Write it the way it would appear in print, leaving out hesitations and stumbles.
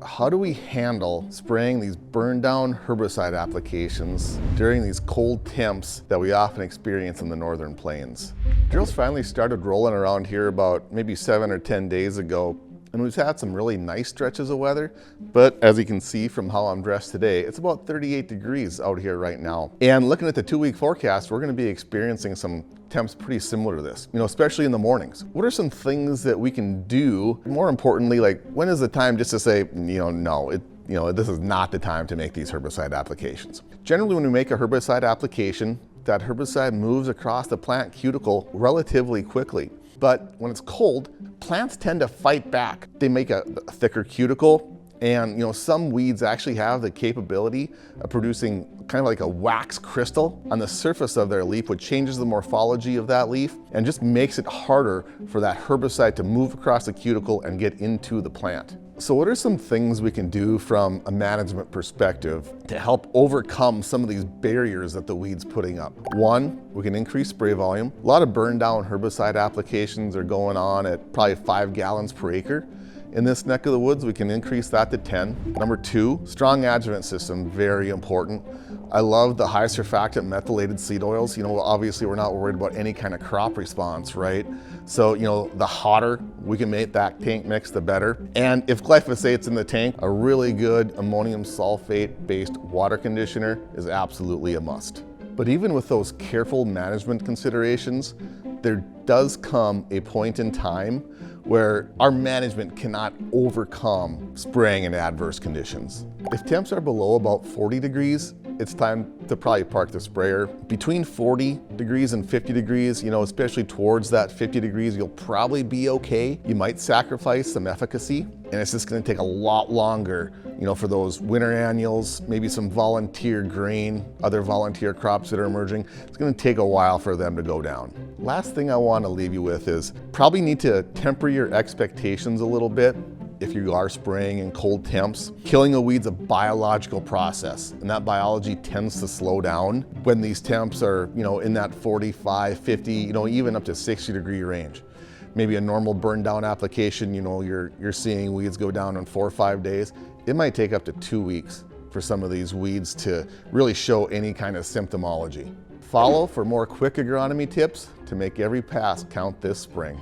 how do we handle spraying these burn-down herbicide applications during these cold temps that we often experience in the northern plains? Drills finally started rolling around here about maybe 7 or 10 days ago, and we've had some really nice stretches of weather, but as you can see from how I'm dressed today, it's about 38 degrees out here right now. And looking at the 2-week forecast, we're going to be experiencing some temps pretty similar to this, especially in the mornings. What are some things that we can do? More importantly, like, when is the time just to say, no, this is not the time to make these herbicide applications? Generally, when we make a herbicide application, that herbicide moves across the plant cuticle relatively quickly. But when it's cold, plants tend to fight back. They make a thicker cuticle, and some weeds actually have the capability of producing kind of like a wax crystal on the surface of their leaf, which changes the morphology of that leaf and just makes it harder for that herbicide to move across the cuticle and get into the plant. So what are some things we can do from a management perspective to help overcome some of these barriers that the weed's putting up? One, we can increase spray volume. A lot of burn down herbicide applications are going on at probably 5 gallons per acre. In this neck of the woods, we can increase that to 10. Number 2, strong adjuvant system, very important. I love the high surfactant methylated seed oils. Obviously we're not worried about any kind of crop response, right? So, the hotter we can make that tank mix, the better. And if glyphosate's in the tank, a really good ammonium sulfate-based water conditioner is absolutely a must. But even with those careful management considerations, there does come a point in time where our management cannot overcome spraying in adverse conditions. If temps are below about 40 degrees, it's time to probably park the sprayer. Between 40 degrees and 50 degrees, especially towards that 50 degrees, you'll probably be okay. You might sacrifice some efficacy, and it's just gonna take a lot longer, for those winter annuals, maybe some volunteer grain, other volunteer crops that are emerging. It's gonna take a while for them to go down. Last thing I wanna leave you with is probably need to temper your expectations a little bit. If you are spraying in cold temps, killing a weed's a biological process, and that biology tends to slow down when these temps are, in that 45, 50, even up to 60 degree range. Maybe a normal burn down application, you're seeing weeds go down in 4 or 5 days. It might take up to 2 weeks for some of these weeds to really show any kind of symptomology. Follow for more quick agronomy tips to make every pass count this spring.